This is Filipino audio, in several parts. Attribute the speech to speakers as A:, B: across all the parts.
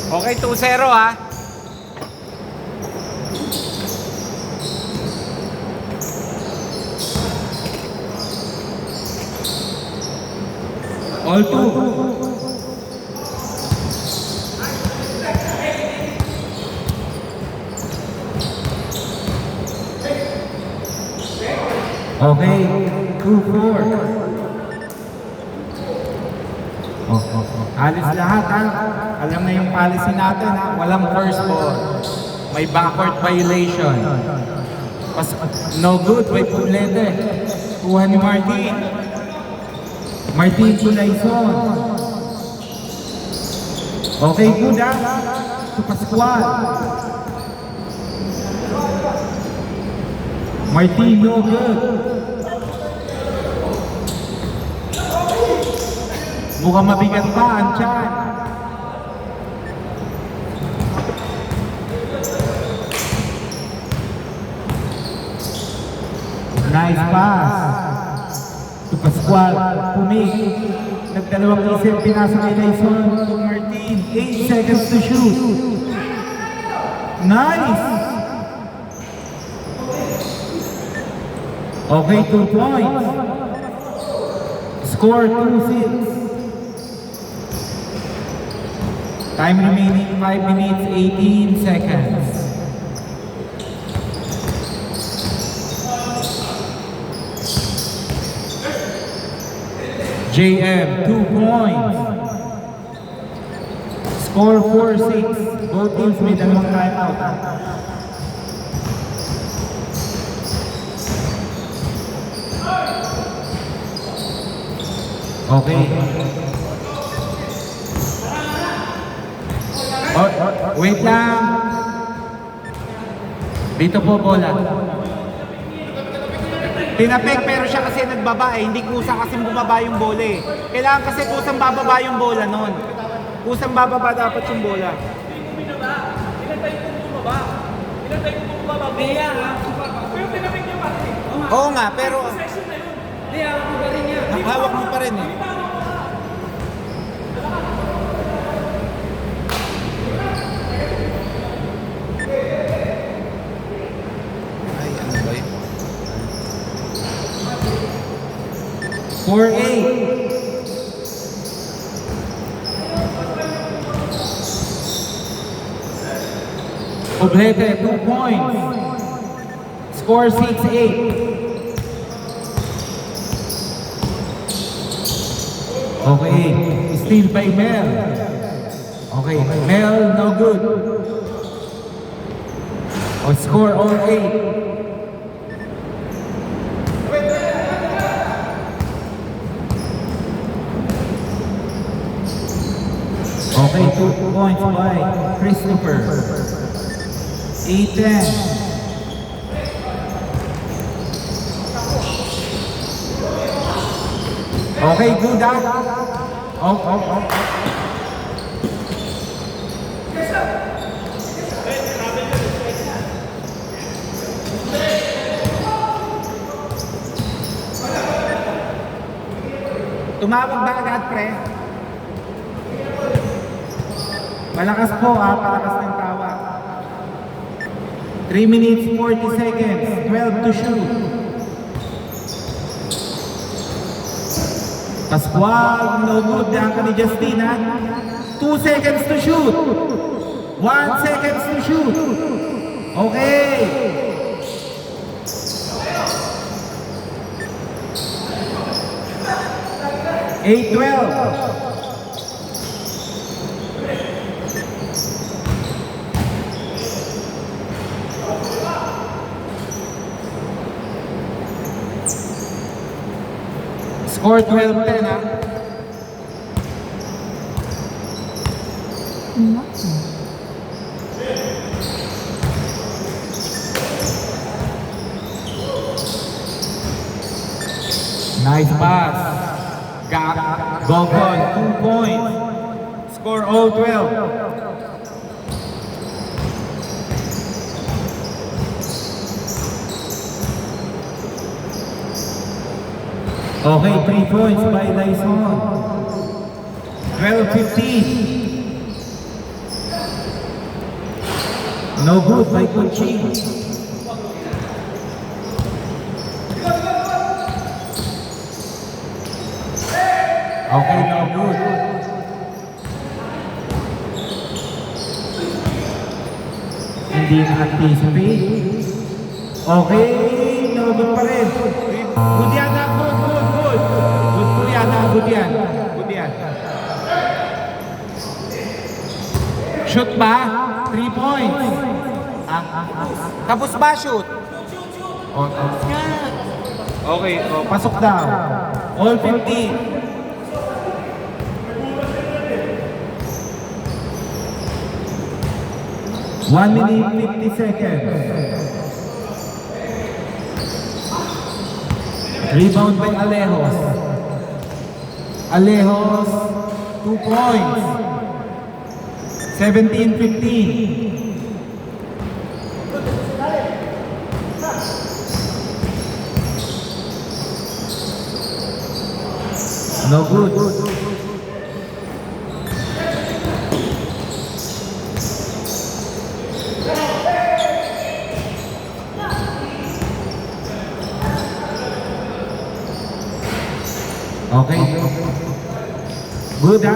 A: Okay, 2-0 ha.
B: All two. Okay, 2-4.
A: Alis lahat ha. Alam na yung policy natin ha. Walang first ball. May backward violation. No good, may pulete. Kuha ni Martin.
B: Martin Tulaison. Okay, good ha. To Pascual. Martin, no good.
A: Mukhang mabigat pa ang tiyan.
B: Nice pass. To Pascual. Pumig. Nagdalawang isip. Pinasa kay Dyson. To Martin. 8 seconds to shoot. Nice. Okay, 2 points. Score 2-6. Time remaining 5 minutes 18 seconds. JM 2 points. Score 4-6. Both teams may dalawang timeout. Okay.
A: Wait lang. Dito po bola. Tinapik pero siya kasi nagbaba eh. Hindi kusa kasi bumaba yung bola eh. Kailangan kasi kusang bababa yung bola nun. Kusang bababa dapat yung bola. Oo nga, pero hawak mo pa rin eh. Ay, ano ba yun?
B: 4-8. Oblete 2 points. Score 6-8. Okay, steal by Mel. Okay, Mel no good. Score all 8. Okay, 2 points by Christopher. 8-10. Okay, good out. Oh.
A: Tumawag ba agad, pre?
B: Malakas po palakas ng tawag. 3 minutes 40 seconds, 12 to shoot. Pascual, no good. Diyan ka ni Justina. 2 seconds to shoot. 1 seconds to shoot. Okay. Eight 12. Score 12-10 ha. Nice pass. Gogon, 2 points. Score all 12. Okay, 3 points by Dyson. 12-15. No good by Kunching.
A: Okay, no good.
B: Hindi na-anticipate. Okay, no good pa rin. Good yan na, good. Good po yan na, good yan. Good yan. Shoot ba? 3 points.
A: Tapos ba shoot?
B: Okay, pasok daw. All 15. 1 minute 50 seconds. Rebound by Alejos. Alejos, 2 points. 17-15. No good. Okay. Good, ha?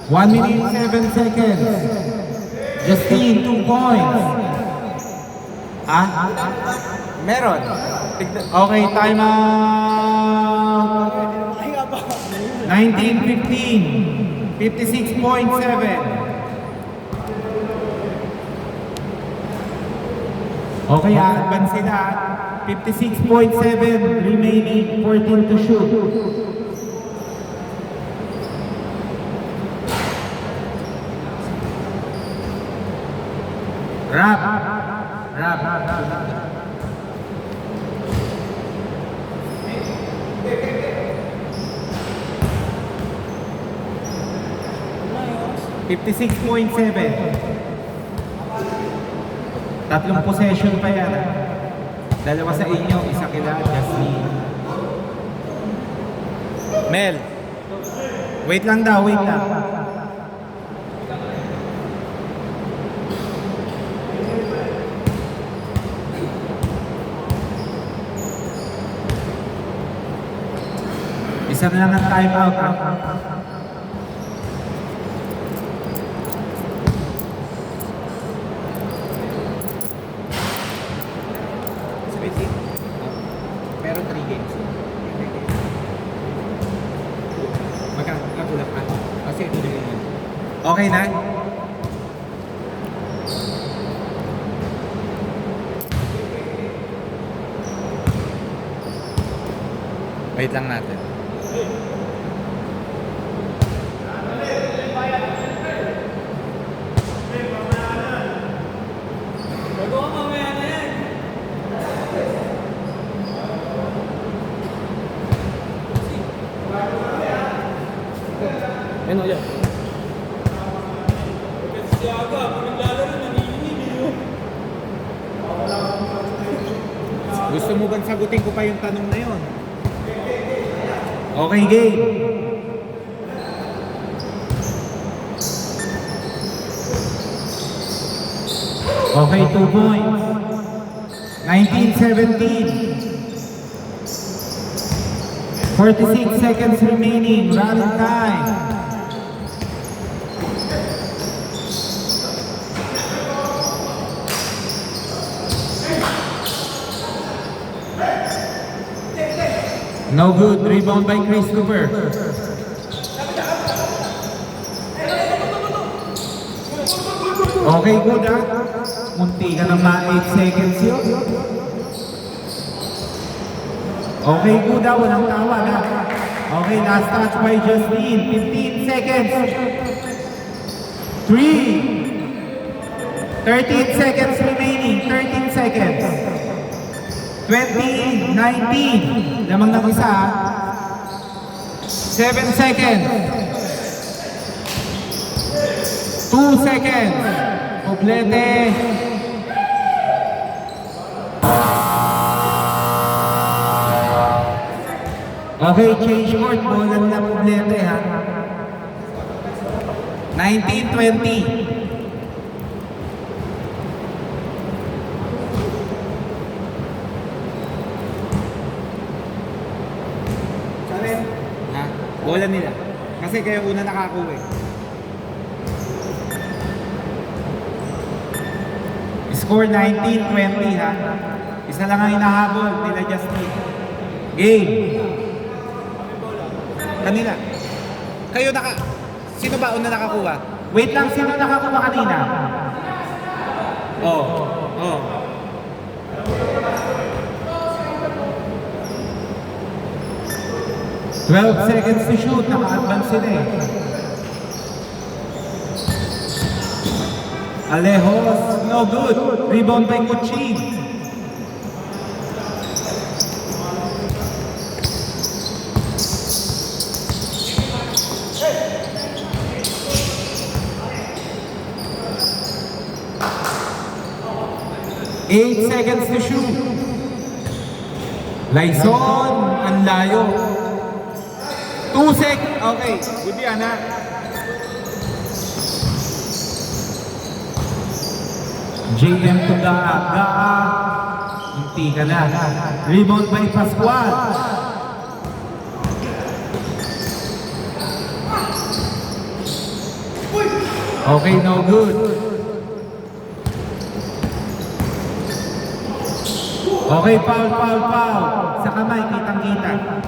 B: 1 minute 7 seconds. Justine, 2 points.
A: Meron.
B: Okay, time out. 19-15. 56.7. Okay, advance sila. 56.7 remaining, 14 to shoot. Wrap. 56.7. Tatlong possession pa yan. Dalawa sa inyo, isa kila Jasmine. Mel, wait lang daw, wait lang. Isa na lang ang time out.
A: Meron 3 games. Magkakagulap ka. Kasi ito din yun.
B: Okay na?
A: Wait lang natin.
C: Ano yan?
A: Gusto mo bang sagutin ko pa yung tanong na yun?
B: Okay, game. Okay, 2 points. 19-17. 46 seconds remaining. Rally time. No good. Rebound by Chris Cooper. Okay, good, ha? Munti ka na 8 seconds yun. Okay, good, ha? Walang tawag, ha? Okay, last touch by Justine. 15 seconds. 3. 13 seconds remaining. 13 seconds. 20, 19. Lamang ng isa. 7 seconds. 2 seconds. Kublete. Okay, change court. Bolan na kublete, ha. 19-20. Bola nila. Kasi kayo una nakakuha eh. Score 19-20 ha. Isa lang ang hinahabol nila Justin. Game. Kanina. Kayo Sino ba una nakakuha? Wait lang, sino nakakuha kanina? Oh. 12 seconds to shoot. Naka-advance sila eh. Alejos, no good. Rebound by Kuchin. Eight seconds to shoot. Laison, ang layo. 2 seconds. Okay, good yan ha. JM to Gaa. Hindi ka na. Rebound by Pascual. Okay, no good. Okay, foul. Sa kamay, kitang-kita.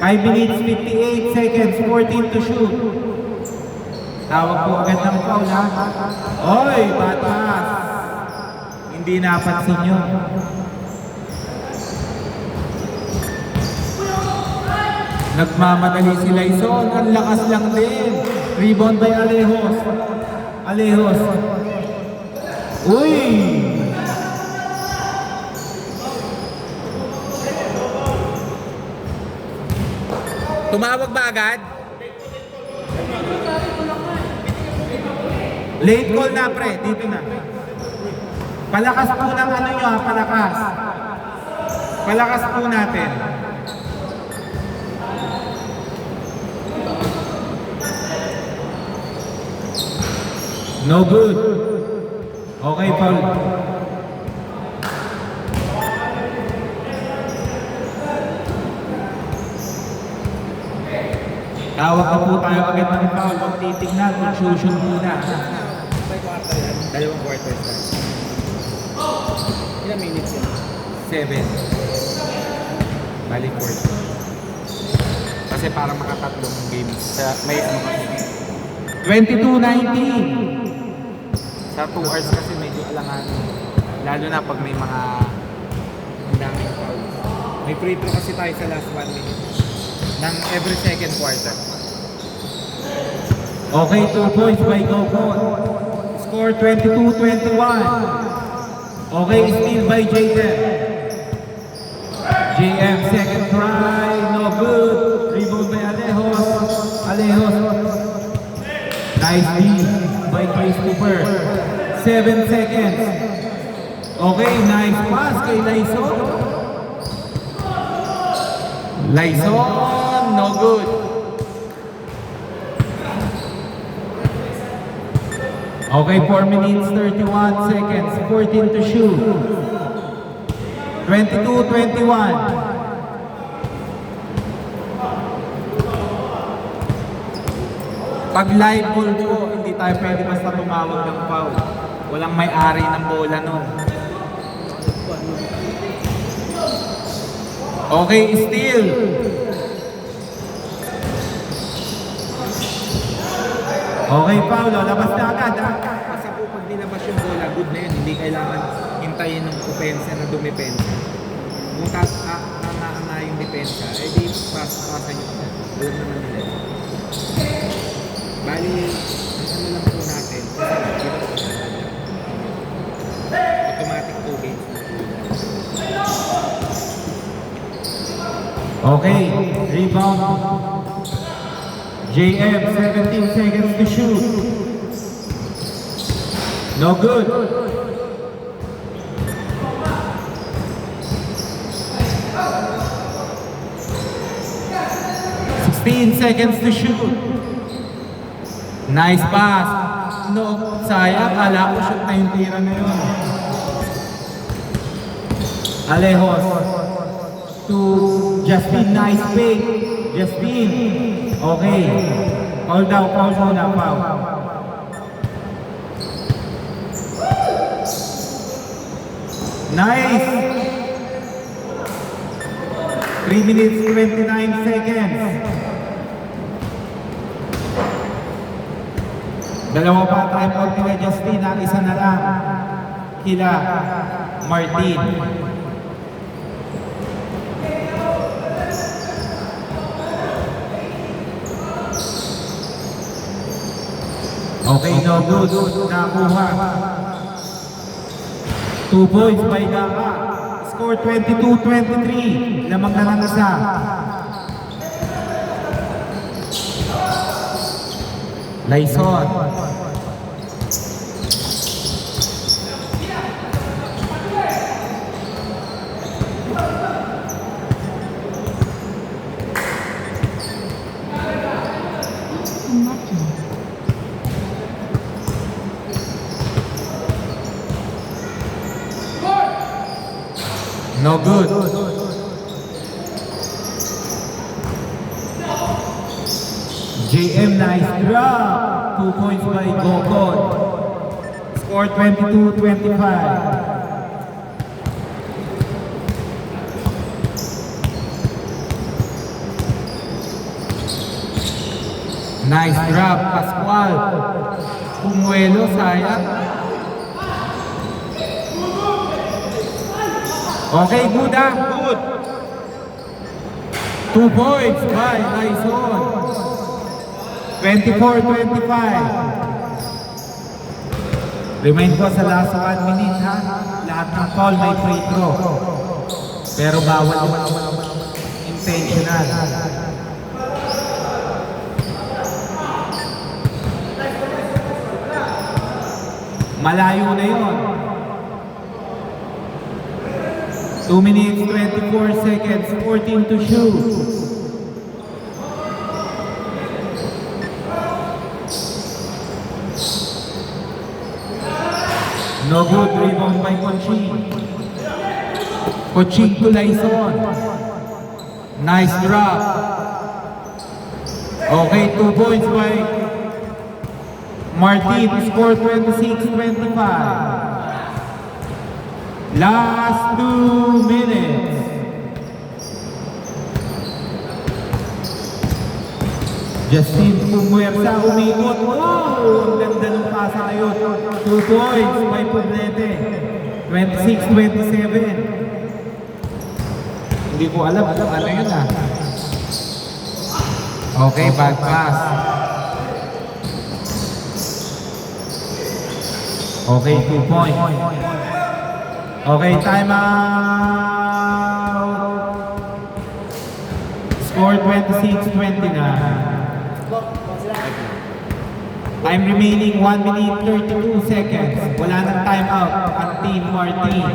B: 5 minutes, 58 seconds, 14 to shoot. Tawag po agad ng foul ha. Oy, batas. Hindi napansin nyo. Nagmamadali si Laison. Ang lakas lang din. Rebound by Alejos. Uy! Tumawag ba agad? Late call na pre, dito na. Palakas po ng ano nyo ha, palakas. Palakas po natin. No good. Okay, foul. Tawag na po tayo agad ng foul. Huwag titignan, confusion muna. Dalawang quarter time. Ilang minutes yun? 7. Balik quarter. Kasi parang makatatlong games. May ano kasi. 22-19. Sa 2 hours kasi medyo alangan. Lalo na pag may mga ang daming foul. May free throw kasi tayo sa last 1 minute. Ng every second quarter. Okay, 2 points by Gokon. Score 22-21. Okay, steal by JM. JM, second try, no good. Rebound by Alejos. Nice steal by Christopher. 7 seconds. Okay, nice pass kay Laison. Laison, no good. Okay, 4 minutes, 31 seconds, 14 to shoot. 22-21. Pag live ball po, hindi tayo pwede basta tumawag ng foul. Walang may-ari ng bola nun. Okay, steal. Okay, Paulo, labas na agad ha. Kasi po pag nilabas yung bola, good na yun. Hindi kailangan hintayin ng opensa na dumipensa. Kung tama yung depensa, eh di pasan yung agad. Alam naman nila yun. Bali, ano lang po natin, automatic 2 games. Okay, rebound. JM, 17 seconds to shoot. No good. Seconds to shoot. Nice pass. No, sayang. Kala ko shoot na yung tira na yun. Alejos to Justin, nice fake.
A: Justin. Okay. Foul daw, foul muna, foul. Nice! 3 minutes 29 seconds. Dalawa pa time out nila Justin, isa na lang. Kila Martin. Okay, no good. Nakuha. 2 points by Gama. Score 22-23. Lamang na lang isa. Laison. No good. JM, nice drop. 2 points by Gokon. Score 22-25. Nice drop, Pascual. Pumuelo, sayang. Okay, good ah. Good. 2 points by Laison. 24-25. Remind ko sa last 1 minute ha. Lahat ng call may free throw. Pero bawal yung intentional. Malayo na yun. 2 minutes, 24 seconds, 14 to shoot. No good, rebound by Coching. Coching to Laison. Nice drop. Okay, 2 points by Martin, score 26-25. Last 2 minutes. Justin Pumuersa umikot. Oh! Ang ganda ng pasa na yun. 2 points by Poblete. 26-27. Hindi ko alam kung ano yun ah. Okay, bad pass. Okay, 2 points. Okay, time out. Score 26-29. Time remaining 1 minute 32 seconds. Wala nang time out ang Team Martin.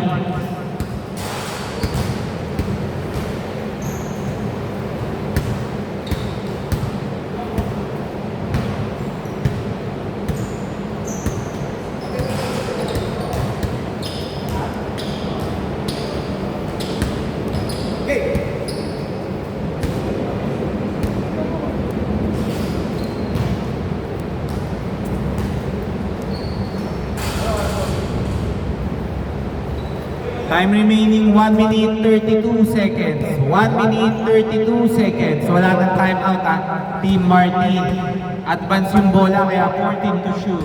A: Time remaining 1 minute 32 seconds. 1 minute 32 seconds. Wala nang time out ang Team Martin. Advance yung bola kaya 14 to shoot.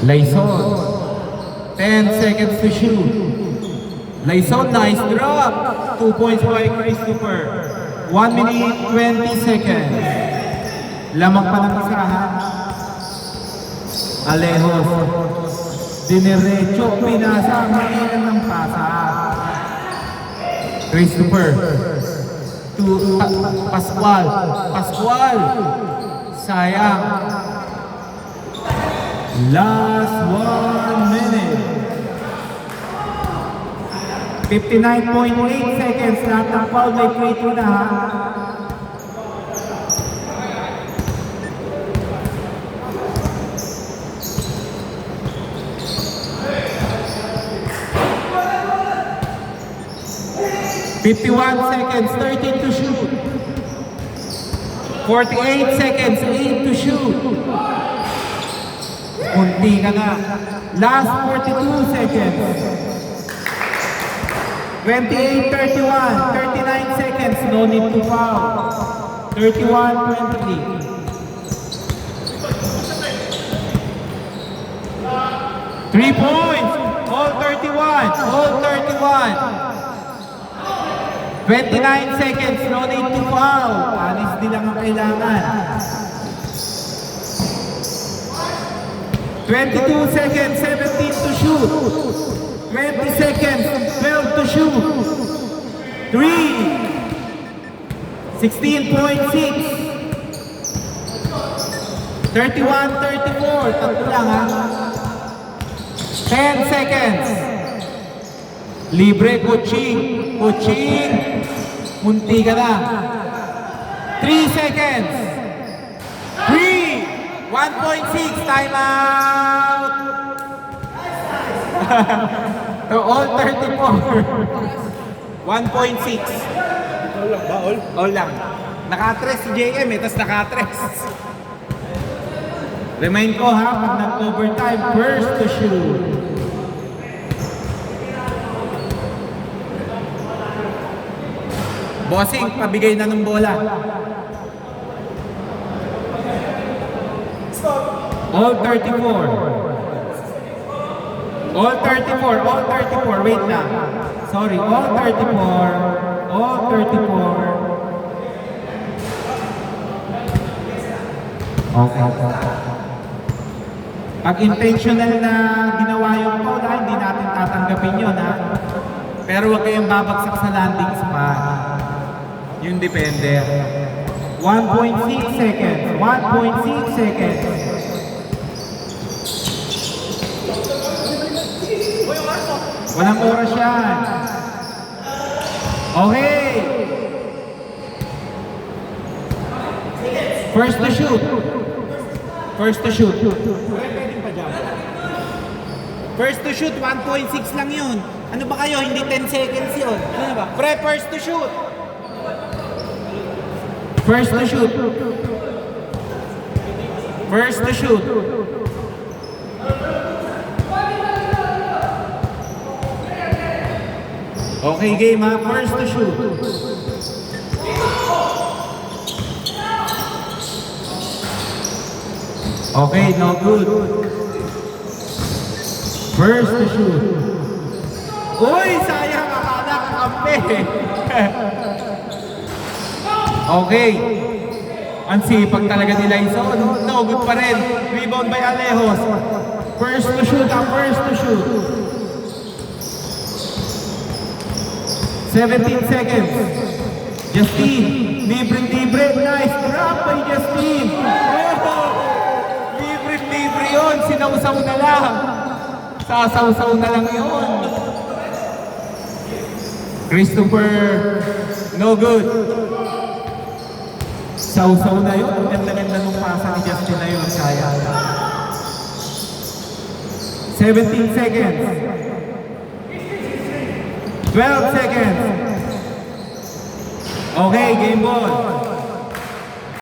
A: Laison. 10 seconds to shoot. Laison, nice drop. 2 points by Christopher. 1 minute 20 seconds. Lamang pa ng isa ha. Alejos, diniretso, pinasa, mainan ng pasa. Christopher, to Pascual, sayang. Last 1 minute. 59.8 seconds, lahat ng foul may free throw na ha. 51 seconds, 13 to shoot. 48 seconds, 8 to shoot. Kunti ka na. Last 42 seconds. 28, 31, 39 seconds, no need to foul. 31, 23. 3 points, all 31, all 31. 29 seconds, no need to foul. Alis din lang ang kailangan. 22 seconds, 17 to shoot. 20 seconds, 12 to shoot. 3. 16.6. 31, 34. Tatlo lang ha. 10 seconds. Libre, coaching. Coaching. Munti ka na. 3 seconds. 3. 1.6. Time out. So, all 34. 1.6.
B: All lang ba? All?
A: All lang. Naka-tres si JM eh, tapos naka-tres. Remind ko ha, pag nag-overtime, first to shoot. Bossing, pabigay na ng bola. All 34. All 34, all 34, wait lang. Sorry, all 34, all 34. Okay. Pag intentional na ginawa yung foul, hindi natin tatanggapin yun, ha? Pero huwag kayong babagsak sa landing spot. Yung depende. 1.6 seconds, 1.6 seconds. Walang oras yan. Okay. First to shoot. First to shoot.
B: Pwedeng pa dyan.
A: First to shoot, 1.6 lang yun. Ano ba kayo? Hindi 10 seconds yun. Ano ba? Pre, first to shoot. First to shoot. First to shoot. Okay, game ha. First to shoot. Okay, no good. First to shoot. Uy, sayang. Akala ka kampi. Okay. Ang sipag talaga nila iso. No, good pa rin. Rebound by Alejos. First to shoot, first to shoot. 17 seconds. Justine, libre. Nice drop by Justine. Oh, libre yun. Sinausaw na lang. Sasaw-saw na lang yun. Christopher, no good. Sausaw na yun. Ang ganda-ganda nung pasa ni Justine na yun. Kaya. 17 seconds. 12 seconds. Okay, game ball.